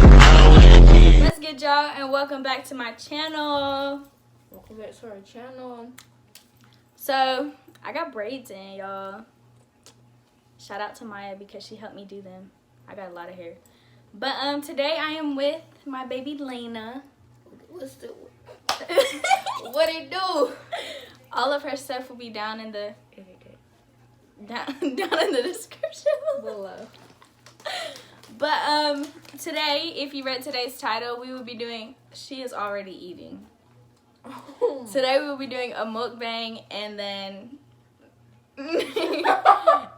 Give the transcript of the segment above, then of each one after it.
Let's get y'all and welcome back to my channel. Welcome back to our channel. So I got braids in, y'all. Shout out to Maya because she helped me do them. I got a lot of hair. But today I am with my baby Lena. What's the what it do? All of her stuff will be down in the down in the description Below. But today, if you read today's title, we will be doing. She is already eating. Today we will be doing a mukbang and then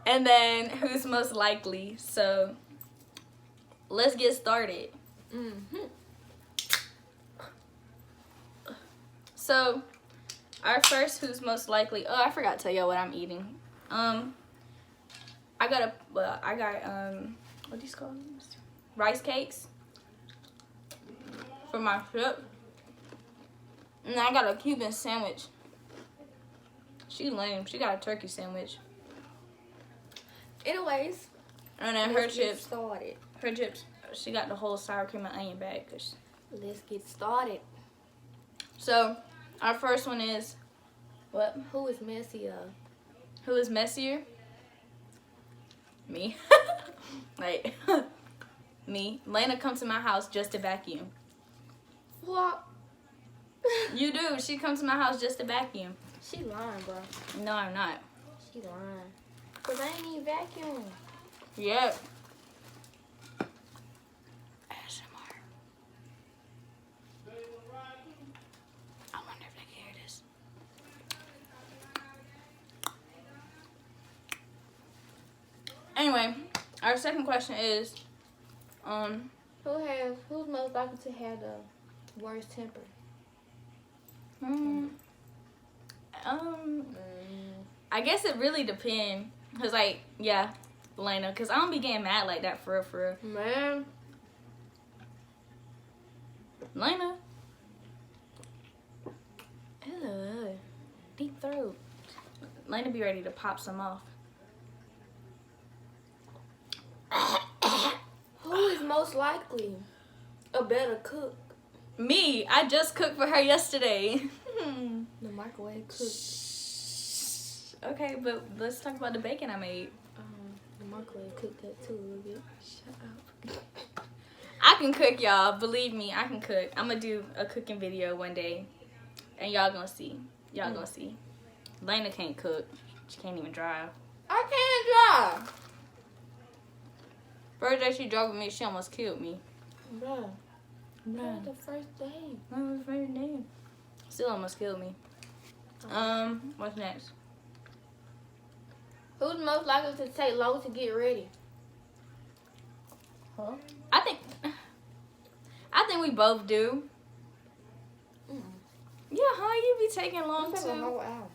and then who's most likely. So let's get started. So our first who's most likely. Oh, I forgot to tell y'all what I'm eating. I got what these called? Rice cakes for my trip. And I got a Cuban sandwich. She lame. She got a turkey sandwich. Anyways, And then her let's get chips. started. Her chips. She got the whole sour cream and onion bag. Let's get started. So our first one is what? Who is messier? Who is messier? Me. Like me. Lena comes to my house just to vacuum. What? You do. She comes to my house just to vacuum. She lying, bro. No, I'm not. She lying. Cause I ain't even vacuum. Yep. ASMR. I wonder if they can hear this. Anyway, our second question is, Who's most likely to have the worst temper? I guess it really depends. Cause like, yeah, Lena. Cause I don't be getting mad like that for real. Man. Lena. Ew, deep throat. Lena be ready to pop some off. Who is most likely a better cook? Me. I just cooked for her yesterday. The microwave cook. Okay, but let's talk about the bacon I made. The microwave cooked that too a little bit. Shut up. I can cook, y'all. Believe me, I can cook. I'm gonna do a cooking video one day, and y'all gonna see. Y'all gonna see. Lena can't cook. She can't even drive. I can't drive. First day she drove with me, she almost killed me. Bruh. Bruh. That was the first day. What was her name? Still almost killed me. What's next? Who's most likely to take long to get ready? Huh? I think we both do. Yeah, huh? You be taking long It's like a too. whole hour.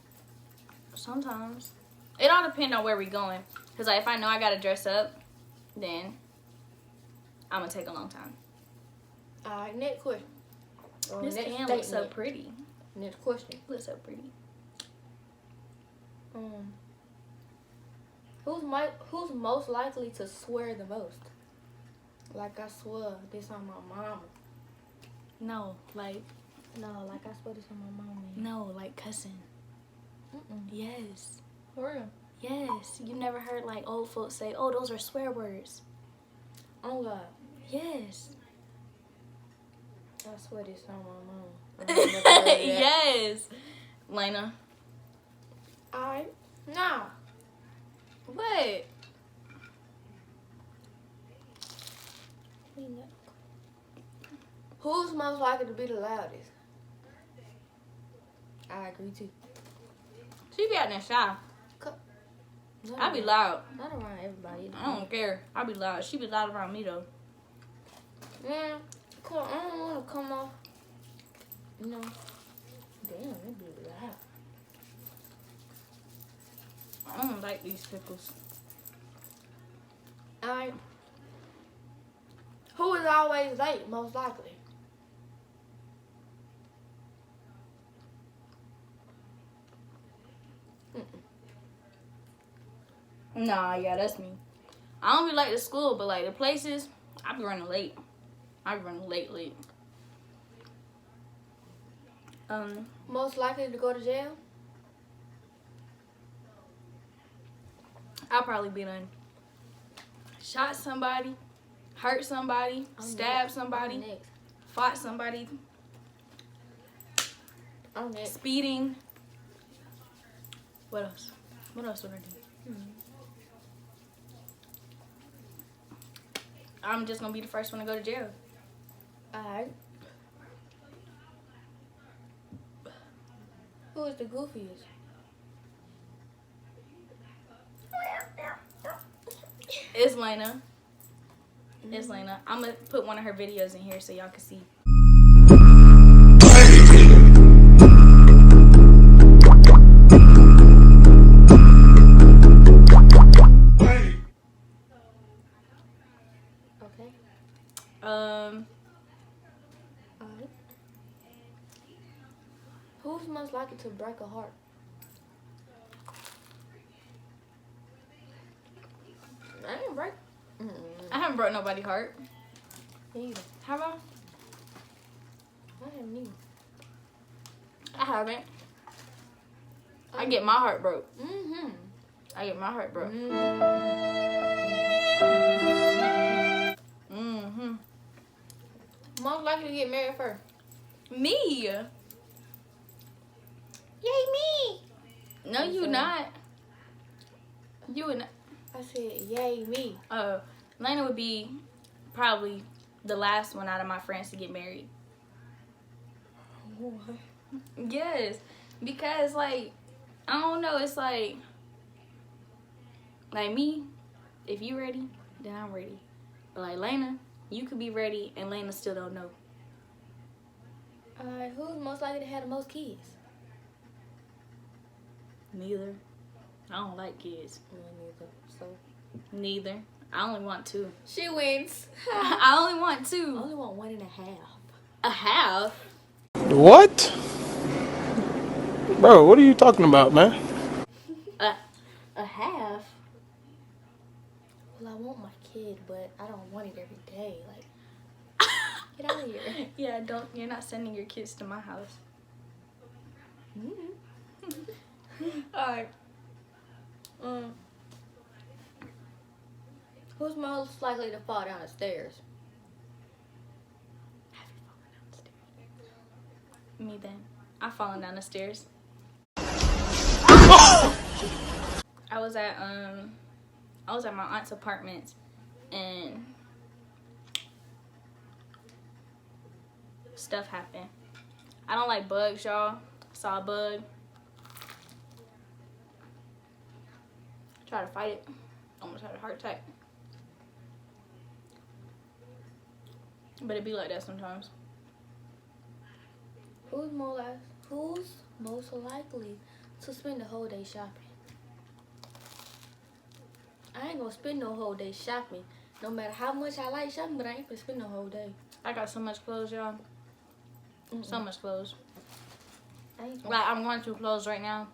Sometimes. It all depends on where we going. Cause like if I know I gotta dress up, then I'm gonna take a long time. Alright, next question. This next can looks so statement. pretty. Next question. Looks so pretty. Who's most likely to swear the most? Like I swear this on my mama. No, like No, like I swear this on my mama. no, like cussing. Yes. For real? Yes. You never heard like old folks say, "Oh, those are swear words." Oh God. Yes. I swear this on my mama. I ain't never heard that. Yes. Lena. Alright. Now. What? Who's most likely to be the loudest? I agree too. She be out there shy. Not I be around- loud. Not around everybody. I don't care. I be loud. She be loud around me though. Man, cool. I don't want to come off. You know. Damn, it be loud. I don't like these pickles. Alright. Who is always late, most likely? Nah, yeah, that's me. I don't be like the school, but like the places, I be running late. I be running late. Most likely to go to jail? I'll probably be done. Shot somebody, hurt somebody, stabbed somebody, Next. fought somebody, I'm next. speeding. What else? What else would I do? I'm just gonna be the first one to go to jail. Alright. Who is the goofiest? It's Lena. It's Lena. I'm gonna put one of her videos in here so y'all can see. Okay. Um, Alright. Who's most likely to break a heart? I didn't break. I haven't broke nobody's heart. Neither. Have I? I haven't either. I haven't. I get my heart broke. Mm-hmm. I get my heart broke. Most likely to get married first. Me. Yay, me! No, you not. You would not. I said, yay, me. Lena would be probably the last one out of my friends to get married. What? Yes, because like I don't know. It's like me. If you ready, then I'm ready. But like Lena, you could be ready, and Lena still don't know. Alright, who's most likely to have the most kids? Neither. I don't like kids. Neither. So Neither. I only want 2. she wins. I only want I 2. only want 1.5. A half. What? Bro, what are you talking about, man? A half. Well, I want my kid, but I don't want it every day. Like, get out of here. Yeah, don't. You're not sending your kids to my house. Alright. Who's most likely to fall down the stairs? Have you fallen down the stairs? Me then. I've fallen down the stairs. I was at my aunt's apartment and stuff happened. I don't like bugs, y'all. Saw a bug. Try to fight it. Almost had a heart attack. But it be like that sometimes. Who's most likely to spend the whole day shopping? I ain't gonna spend no whole day shopping. No matter how much I like shopping, but I ain't gonna spend the whole day. I got so much clothes, y'all. So much clothes. I ain't Like, I'm going through clothes right now,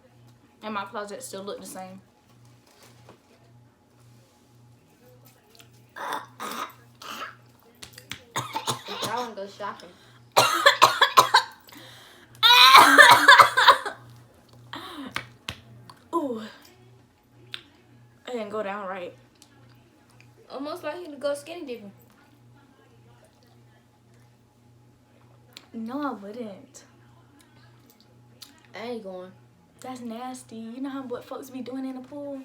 and my closet still look the same. I wanna go shopping. Ooh. I didn't go down right. I'm most likely to go skinny dipping. No, I wouldn't. I ain't going. That's nasty. You know what folks be doing in the pool?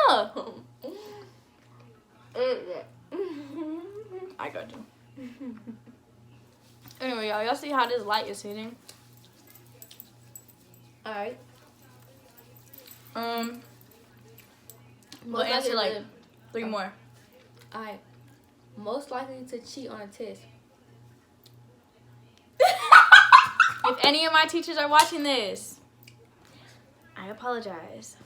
Oh! I got you. Anyway, y'all see how this light is hitting? Alright. We'll answer like 3 more. Alright. Most likely to cheat on a test. If any of my teachers are watching this, I apologize.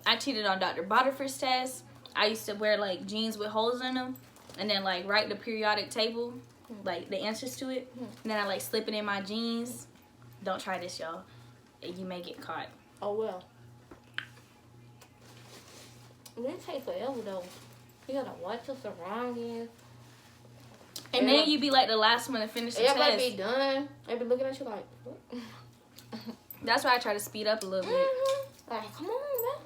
I cheated on Dr. Butterford's test. I used to wear like jeans with holes in them and then like write the periodic table like the answers to it. And then I like slip it in my jeans. Don't try this, y'all. You may get caught. Oh well. It takes forever though. You gotta watch your surroundings. And then you be like the last one to finish the everybody test. be done. They be looking at you like, what? That's why I try to speed up a little bit. Like, come on, man.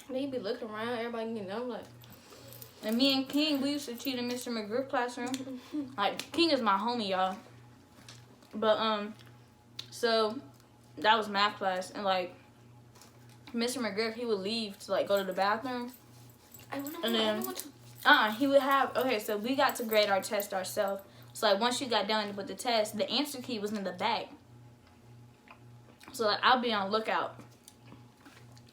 Then you be looking around, everybody getting done, like. And me and King, we used to cheat in Mr. McGriff classroom. Like, King is my homie, y'all. But, so, that was math class. And, like, Mr. McGriff, he would leave to, like, go to the bathroom. And then, he would have, okay, so we got to grade our test ourselves. So, like, once you got done with the test, the answer key was in the back. So, like, I'll be on lookout.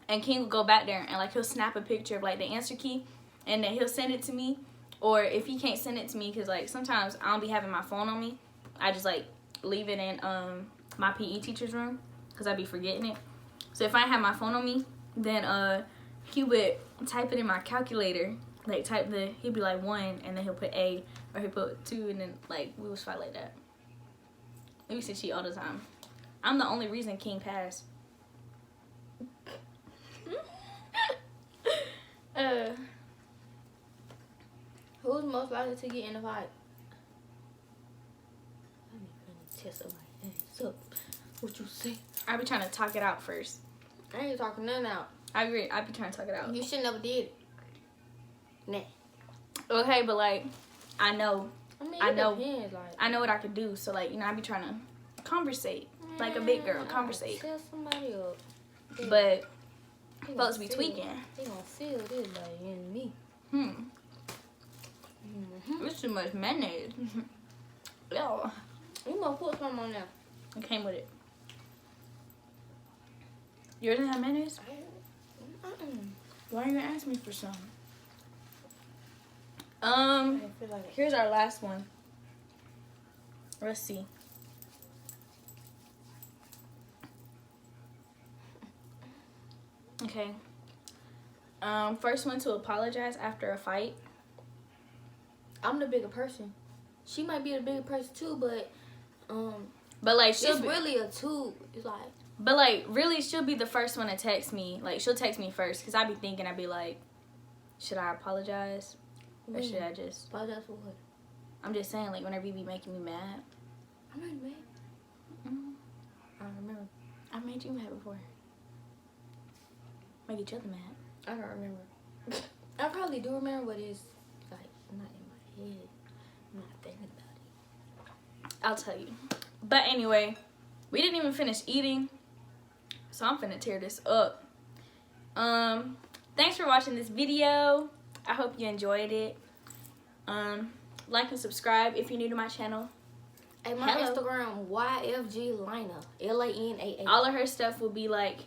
And King will go back there and, like, he'll snap a picture of, like, the answer key. And then he'll send it to me. Or if he can't send it to me, because, like, sometimes I don't be having my phone on me. I just, like, leave it in my PE teacher's room. Because I be forgetting it. So, if I have my phone on me, then he would type it in my calculator. Like, he'd be, like, 1, and then he'll put A. Or he'll put 2, and then, like, we was fight like that. We used to cheat all the time. I'm the only reason King passed. Who's most likely to get in a fight? Let me test somebody. So, what you say? I be trying to talk it out first. I ain't talking nothing out. I agree. I be trying to talk it out. You should never did it. Nah. Okay, but like, I know. I know. Depends, like, I know what I could do. So like, you know, I be trying to conversate like a big girl. Conversate. Tell somebody up. But folks be tweaking. They gonna feel this like in me. It's too much mayonnaise. Yo. You gonna put some on there. It came with it. Yours didn't have mayonnaise? Why are you gonna ask me for some? Here's our last one. Let's see. Okay. First one to apologize after a fight. I'm the bigger person. She might be the bigger person too, but like it's really a two. It's like. But like really, she'll be the first one to text me. Like she'll text me first, cause I be thinking I'd be like, should I apologize, or should I just? Apologize for what? I'm just saying, like whenever you be making me mad. I'm not mad. I don't remember. I made you mad before. Make each other mad. I don't remember. I probably do remember, but it's like not in my head. I'm not thinking about it. I'll tell you. But anyway, we didn't even finish eating, so I'm finna tear this up. Thanks for watching this video. I hope you enjoyed it. Like and subscribe if you're new to my channel. Hey, my Instagram, yfglana, LANAA. All of her stuff will be like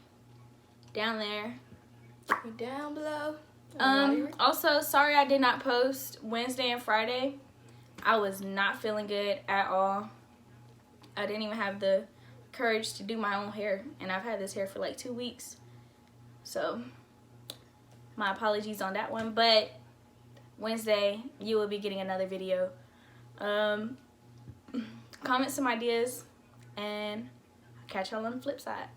down there. Down below. Also, sorry I did not post Wednesday and Friday. I was not feeling good at all. I didn't even have the courage to do my own hair, and I've had this hair for like 2 weeks. So, my apologies on that one, but Wednesday you will be getting another video. Comment some ideas, and I'll catch y'all on the flip side.